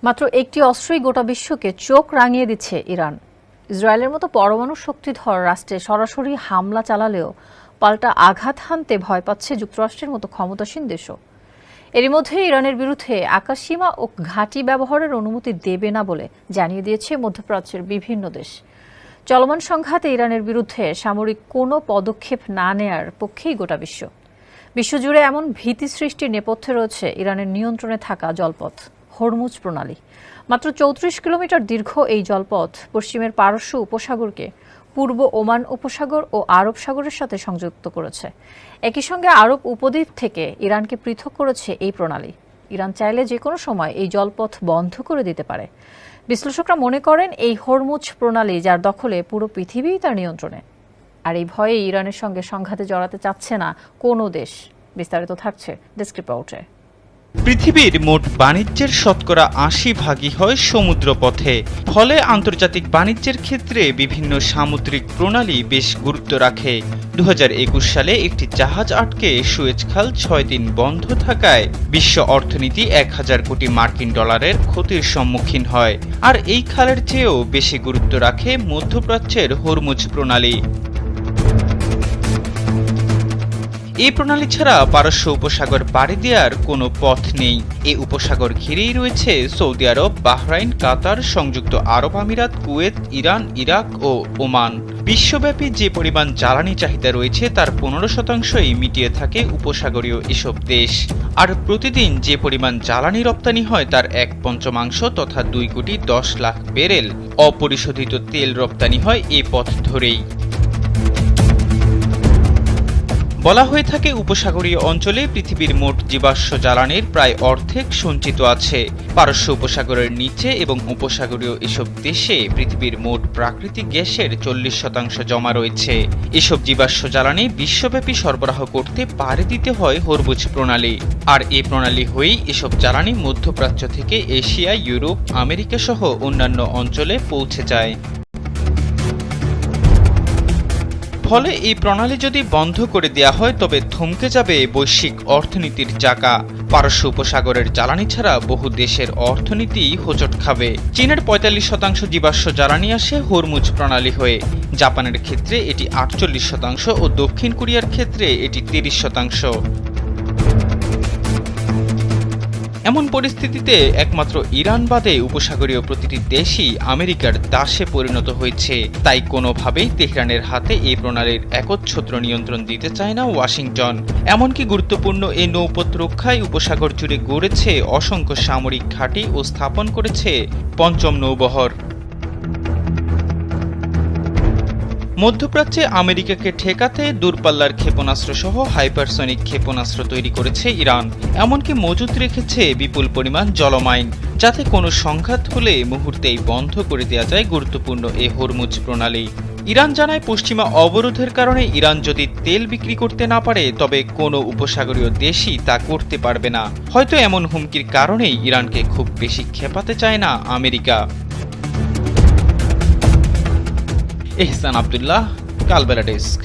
মাত্র একটি অস্ত্রই গোটা বিশ্বকে চোখ রাঙিয়ে দিচ্ছে ইরান। ইসরায়েলের মতো পরমাণু শক্তিধর রাষ্ট্রে সরাসরি হামলা চালালেও পাল্টা আঘাত হানতে ভয় পাচ্ছে যুক্তরাষ্ট্রের মতো ক্ষমতাসীন দেশও। এরই মধ্যে ইরানের বিরুদ্ধে আকাশসীমা ও ঘাঁটি ব্যবহারের অনুমতি দেবে না বলে জানিয়ে দিয়েছে মধ্যপ্রাচ্যের বিভিন্ন দেশ। চলমান সংঘাতে ইরানের বিরুদ্ধে সামরিক কোনো পদক্ষেপ না নেয়ার পক্ষেই গোটা বিশ্ব। বিশ্বজুড়ে এমন ভীতি সৃষ্টির নেপথ্যে রয়েছে ইরানের নিয়ন্ত্রণে থাকা জলপথ হরমুজ প্রণালী। মাত্র ৩৪ কিলোমিটার দীর্ঘ এই জলপথ পশ্চিমের পারস্য উপসাগরকে পূর্ব ওমান উপসাগর ও আরব সাগরের সাথে সংযুক্ত করেছে। একই সঙ্গে আরব উপদ্বীপ থেকে ইরানকে পৃথক করেছে এই প্রণালী। ইরান চাইলে যে কোনো সময় এই জলপথ বন্ধ করে দিতে পারে। বিশ্লেষকরা মনে করেন এই হরমুজ প্রণালী যার দখলে পুরো পৃথিবী তার নিয়ন্ত্রণে। আর এই ভয়ে ইরানের সঙ্গে সংঘাতে জড়াতে চাচ্ছে না কোনো দেশ। বিস্তারিত থাকছে ডেস্ক রিপোর্টে। পৃথিবীর মোট বাণিজ্যের শতকরা ৮০% হয় সমুদ্রপথে। ফলে আন্তর্জাতিক বাণিজ্যের ক্ষেত্রে বিভিন্ন সামুদ্রিক প্রণালী বেশ গুরুত্ব রাখে। ২০২১ সালে একটি জাহাজ আটকে সুয়েজ খাল ৬ দিন বন্ধ থাকায় বিশ্ব অর্থনীতি ১,০০০ কোটি মার্কিন ডলারের ক্ষতির সম্মুখীন হয়। আর এই খালের চেয়েও বেশি গুরুত্ব রাখে মধ্যপ্রাচ্যের হরমুজ প্রণালী। এই প্রণালী ছাড়া পারস্য উপসাগর পাড়ি দেওয়ার কোনো পথ নেই। এই উপসাগর ঘিরেই রয়েছে সৌদি আরব, বাহরাইন, কাতার, সংযুক্ত আরব আমিরাত, কুয়েত, ইরান, ইরাক ও ওমান। বিশ্বব্যাপী যে পরিমাণ জ্বালানি চাহিদা রয়েছে তার ১৫%ই মিটিয়ে থাকে উপসাগরীয় এসব দেশ। আর প্রতিদিন যে পরিমাণ জ্বালানি রপ্তানি হয় তার ১/৫ তথা ২,১০,০০,০০০ ব্যারেল অপরিশোধিত তেল রপ্তানি হয় এ পথ ধরেই। বলা হয়ে থাকে উপসাগরীয় অঞ্চলে পৃথিবীর মোট জীবাশ্ম জ্বালানির প্রায় অর্ধেক সঞ্চিত আছে। পারস্য উপসাগরের নিচে এবং উপসাগরীয় এসব দেশে পৃথিবীর মোট প্রাকৃতিক গ্যাসের ৪০% জমা রয়েছে। এসব জীবাশ্ম জ্বালানি বিশ্বব্যাপী সরবরাহ করতে পাড়ি দিতে হয় হরমুজ প্রণালী। আর এই প্রণালী হয়েই এসব জ্বালানি মধ্যপ্রাচ্য থেকে এশিয়া, ইউরোপ, আমেরিকা সহ অন্যান্য অঞ্চলে পৌঁছে যায়। ফলে এই প্রণালী যদি বন্ধ করে দেয়া হয় তবে থমকে যাবে বৈশ্বিক অর্থনীতির চাকা। পারস্য উপসাগরের জ্বালানি ছাড়া বহু দেশের অর্থনীতি হোঁচট খাবে। চীনের ৪৫% জীবাশ্ম জ্বালানি আসে হরমুজ প্রণালী হয়ে। জাপানের ক্ষেত্রে এটি ৪৮% ও দক্ষিণ কোরিয়ার ক্ষেত্রে এটি ৩০%। এমন পরিস্থিতিতে একমাত্র ইরান বাদে উপসাগরীয় প্রতিটি দেশই আমেরিকার দাসে পরিণত হয়েছে। তাই কোনোভাবেই তেহরানের হাতে এই প্রণালীর একচ্ছত্র নিয়ন্ত্রণ দিতে চায় না ওয়াশিংটন। এমনকি গুরুত্বপূর্ণ এই নৌপথ রক্ষায় উপসাগর জুড়ে গড়েছে অসংখ্য সামরিক ঘাঁটি ও স্থাপন করেছে পঞ্চম নৌবহর। মধ্যপ্রাচ্যে আমেরিকাকে ঠেকাতে দূরপাল্লার ক্ষেপণাস্ত্র সহ হাইপারসনিক ক্ষেপণাস্ত্র তৈরি করেছে ইরান। এমনকি মজুত রেখেছে বিপুল পরিমাণ জলমাইন, যাতে কোনো সংঘাত হলে মুহূর্তেই বন্ধ করে দেওয়া যায় গুরুত্বপূর্ণ এই হরমুজ প্রণালী। ইরান জানায় পশ্চিমা অবরোধের কারণে ইরান যদি তেল বিক্রি করতে না পারে তবে কোনো উপসাগরীয় দেশই তা করতে পারবে না। হয়তো এমন হুমকির কারণেই ইরানকে খুব বেশি ক্ষেপাতে চায় না আমেরিকা। এহসান আব্দুল্লাহ, কালবেলা ডেস্ক।